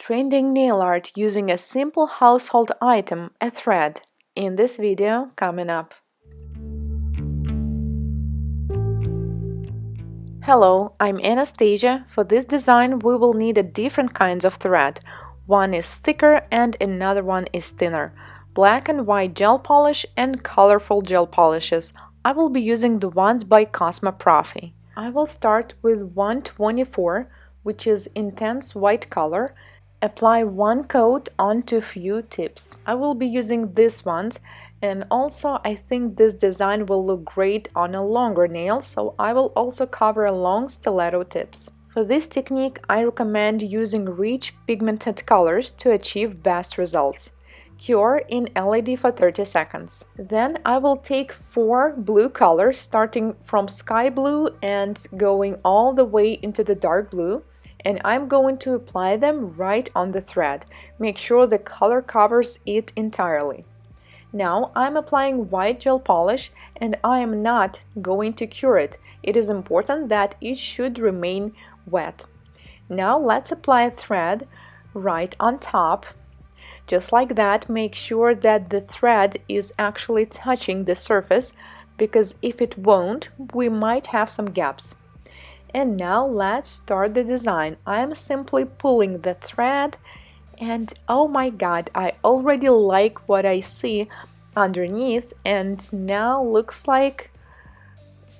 Trending nail art using a simple household item, a thread. In this video coming up. Hello, I'm Anastasia. For this design we will need a different kinds of thread. One is thicker and another one is thinner. Black and white gel polish and colorful gel polishes. I will be using the ones by Cosmo Profi. I will start with 124, which is intense white color. Apply one coat onto few tips. I will be using these ones, and also I think this design will look great on a longer nail, so I will also cover long stiletto tips. For this technique, I recommend using rich pigmented colors to achieve best results. Cure in LED for 30 seconds. Then I will take 4 blue colors starting from sky blue and going all the way into the dark blue, and I'm going to apply them right on the thread. Make sure the color covers it entirely. Now I'm applying white gel polish and I am not going to cure it. It is important that it should remain wet. Now let's apply a thread right on top. Just like that, make sure that the thread is actually touching the surface, because if it won't, we might have some gaps. And now let's start the design. I'm simply pulling the thread and oh my god, I already like what I see underneath, and now looks like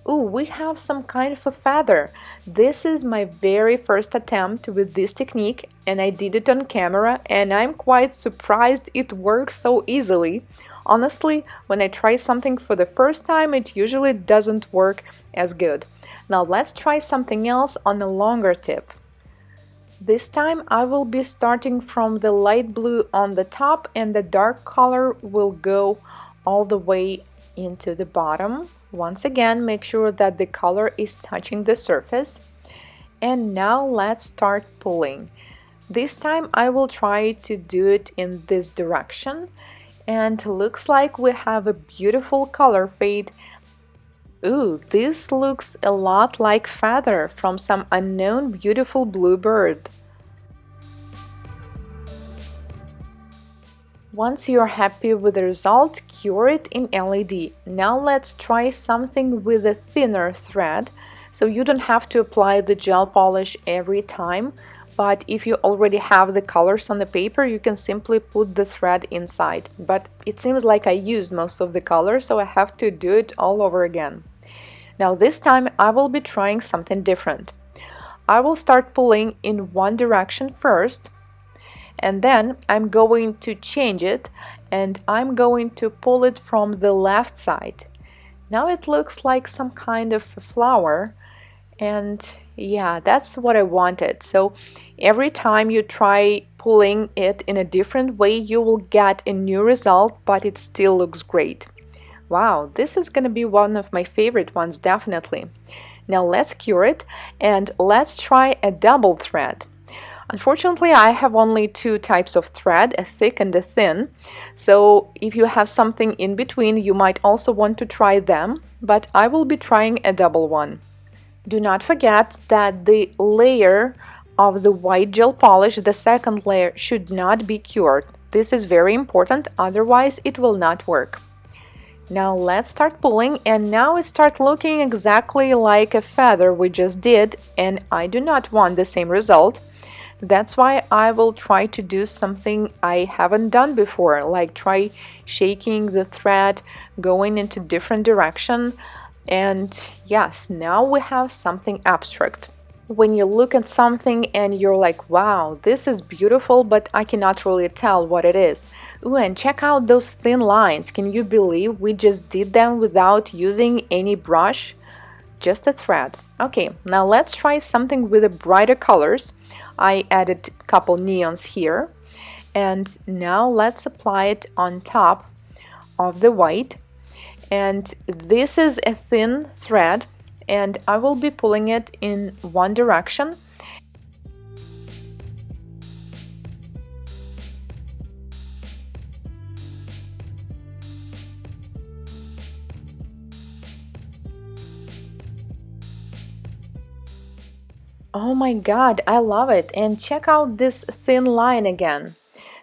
we have some kind of a feather. This is my very first attempt with this technique and I did it on camera and I'm quite surprised it works so easily. Honestly, when I try something for the first time, it usually doesn't work as good. Now let's try something else on a longer tip. This time I will be starting from the light blue on the top and the dark color will go all the way into the bottom. Once again, make sure that the color is touching the surface. And now let's start pulling. This time I will try to do it in this direction, and looks like we have a beautiful color fade. Ooh, this looks a lot like feather from some unknown beautiful blue bird. Once you're happy with the result, cure it in LED. Now let's try something with a thinner thread, so you don't have to apply the gel polish every time, but if you already have the colors on the paper, you can simply put the thread inside. But it seems like I used most of the colors, so I have to do it all over again. Now this time I will be trying something different. I will start pulling in one direction first, and then I'm going to change it and I'm going to pull it from the left side. Now it looks like some kind of a flower, and yeah, that's what I wanted. So every time you try pulling it in a different way, you will get a new result, but it still looks great. Wow, this is gonna be one of my favorite ones, definitely. Now let's cure it and let's try a double thread. Unfortunately, I have only 2 types of thread, a thick and a thin. So if you have something in between, you might also want to try them, but I will be trying a double one. Do not forget that the layer of the white gel polish, the second layer, should not be cured. This is very important, otherwise it will not work. Now let's start pulling, and now it starts looking exactly like a feather we just did, and I do not want the same result. That's why I will try to do something I haven't done before, like try shaking the thread, going into different direction, and yes, now we have something abstract. When you look at something and you're like, wow, this is beautiful, but I cannot really tell what it is. Ooh, and check out those thin lines. Can you believe we just did them without using any brush? Just a thread. Okay, now let's try something with the brighter colors. I added a couple neons here. And now let's apply it on top of the white. And this is a thin thread, and I will be pulling it in one direction. Oh my god, I love it! And check out this thin line again.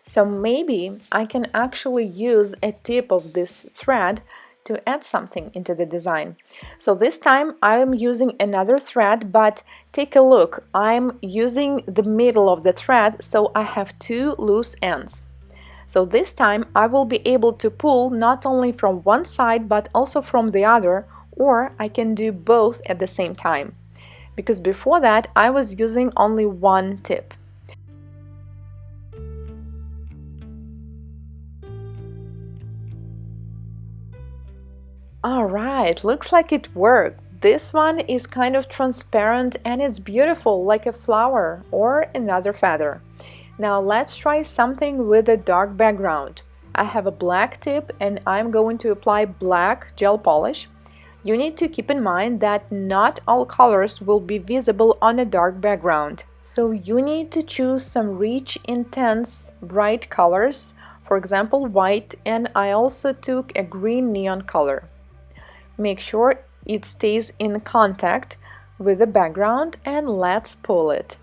So maybe I can actually use a tip of this thread to add something into the design. So this time I'm using another thread, but take a look. I'm using the middle of the thread, so I have two loose ends. So this time I will be able to pull not only from one side but also from the other, or I can do both at the same time. Because before that I was using only one tip. Alright, looks like it worked. This one is kind of transparent and it's beautiful, like a flower or another feather. Now let's try something with a dark background. I have a black tip and I'm going to apply black gel polish. You need to keep in mind that not all colors will be visible on a dark background. So you need to choose some rich, intense, bright colors, for example white, and I also took a green neon color. Make sure it stays in contact with the background and let's pull it.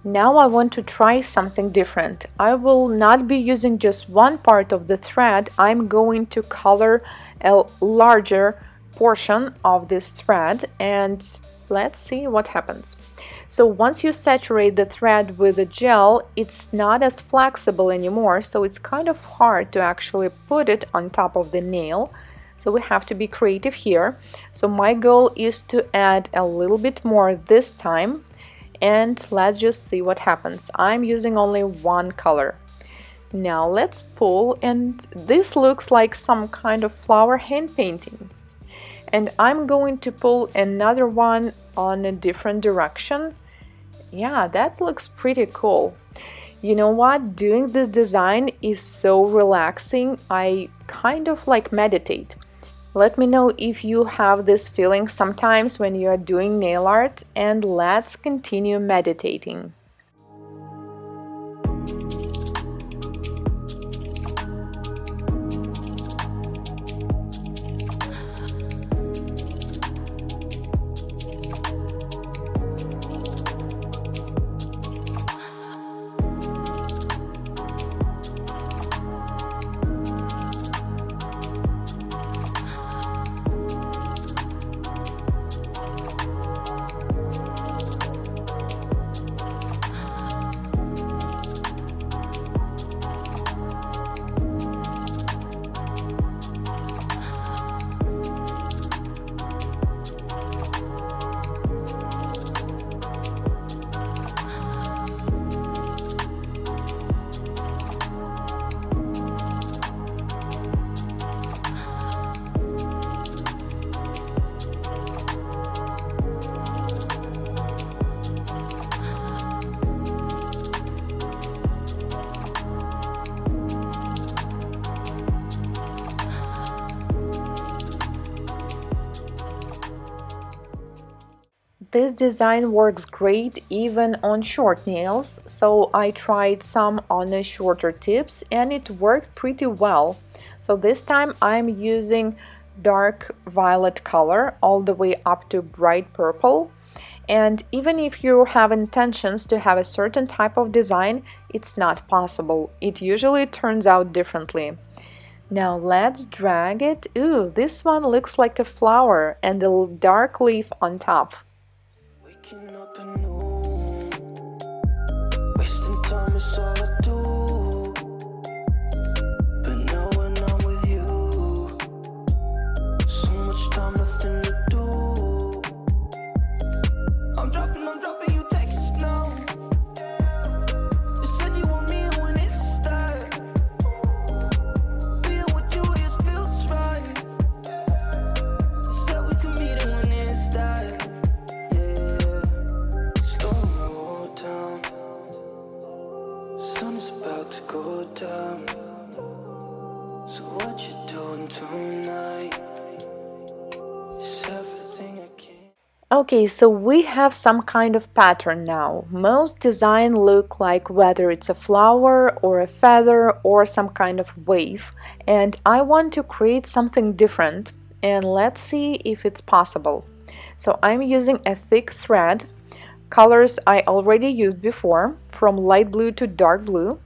Now I want to try something different. I will not be using just one part of the thread. I'm going to color a larger portion of this thread and let's see what happens. So once you saturate the thread with the gel, it's not as flexible anymore, so it's kind of hard to actually put it on top of the nail. So we have to be creative here. So my goal is to add a little bit more this time. And let's just see what happens. I'm using only one color. Now let's pull, and this looks like some kind of flower hand painting. And I'm going to pull another one on a different direction. Yeah, that looks pretty cool. You know what? Doing this design is so relaxing. I kind of like meditate. Let me know if you have this feeling sometimes when you are doing nail art, and let's continue meditating. This design works great even on short nails, so I tried some on the shorter tips and it worked pretty well. So this time I'm using dark violet color all the way up to bright purple. And even if you have intentions to have a certain type of design, it's not possible. It usually turns out differently. Now let's drag it. Ooh, this one looks like a flower and a dark leaf on top. Waking up anew, wasting time is all I do. But now when I'm with you, so much time, nothing to do. I'm dropping you texts now. You said you want me when it's that. Being with you just feels right. You said we could meet it when it's that. sun's about to go down. So what you doing tonight? It's everything I can. Okay, so we have some kind of pattern now. Most design look like whether it's a flower or a feather or some kind of wave. And I want to create something different, and let's see if it's possible. So I'm using a thick thread, colors I already used before, from light blue to dark blue,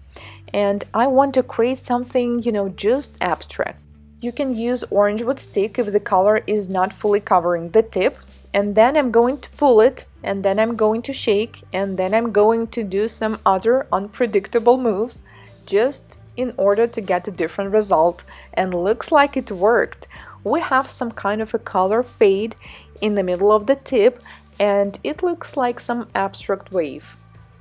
and I want to create something, just abstract. You can use orange wood stick if the color is not fully covering the tip, and then I'm going to pull it, and then I'm going to shake, and then I'm going to do some other unpredictable moves just in order to get a different result, and looks like it worked. We have some kind of a color fade in the middle of the tip, and it looks like some abstract wave.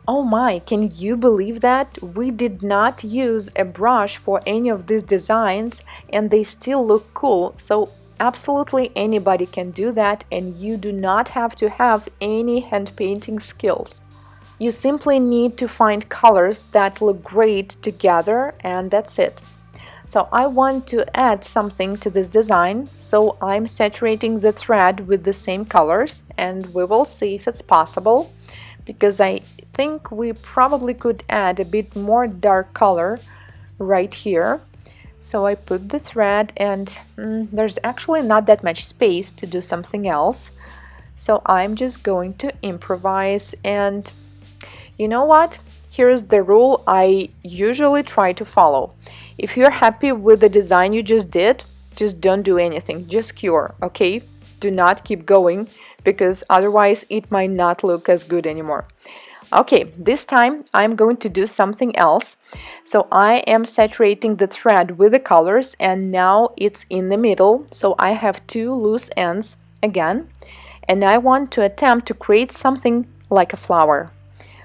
Oh my, can you believe that? We did not use a brush for any of these designs and they still look cool. So absolutely anybody can do that, and you do not have to have any hand painting skills. You simply need to find colors that look great together, and that's it. So I want to add something to this design, so I'm saturating the thread with the same colors, and we will see if it's possible, because I think we probably could add a bit more dark color right here. So I put the thread, and there's actually not that much space to do something else. So I'm just going to improvise, and you know what? Here's the rule I usually try to follow. If you're happy with the design you just did, just don't do anything, just cure, okay? Do not keep going, because otherwise it might not look as good anymore. Okay, this time I'm going to do something else. So I am saturating the thread with the colors, and now it's in the middle, so I have two loose ends again, and I want to attempt to create something like a flower.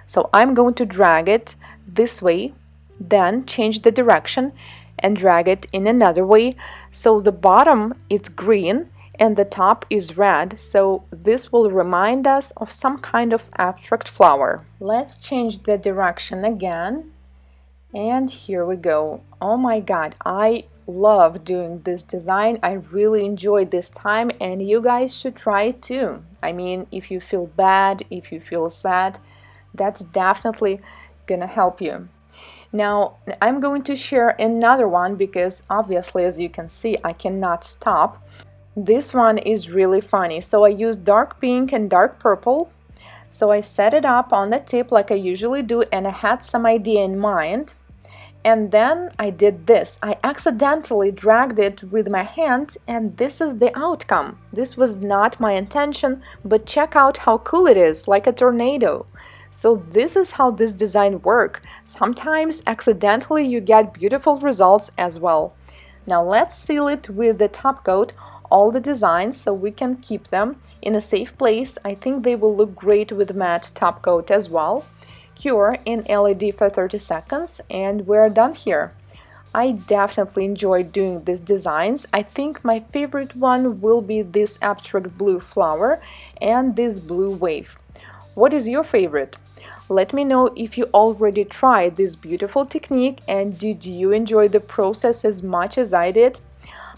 So I'm going to drag it this way, then change the direction and drag it in another way, so the bottom is green and the top is red, so this will remind us of some kind of abstract flower. Let's change the direction again, and here we go. Oh my god, I love doing this design. I really enjoyed this time, and you guys should try it too. I mean, if you feel bad, if you feel sad, that's definitely gonna help you. Now I'm going to share another one, because obviously, as you can see, I cannot stop. This one is really funny. So I used dark pink and dark purple. So I set it up on the tip like I usually do, and I had some idea in mind. And then I did this. I accidentally dragged it with my hand, and this is the outcome. This was not my intention, but check out how cool it is, like a tornado. So this is how this design works. Sometimes accidentally you get beautiful results as well. Now let's seal it with the top coat, all the designs, so we can keep them in a safe place. I think they will look great with matte top coat as well. Cure in LED for 30 seconds, and we're done here. I definitely enjoyed doing these designs. I think my favorite one will be this abstract blue flower and this blue wave. What is your favorite? Let me know if you already tried this beautiful technique, and did you enjoy the process as much as I did?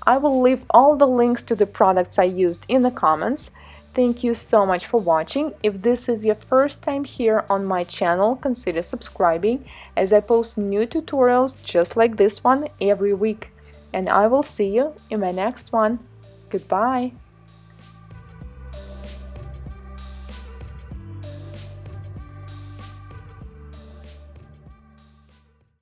I will leave all the links to the products I used in the comments. Thank you so much for watching. If this is your first time here on my channel, consider subscribing, as I post new tutorials just like this one every week. And I will see you in my next one. Goodbye!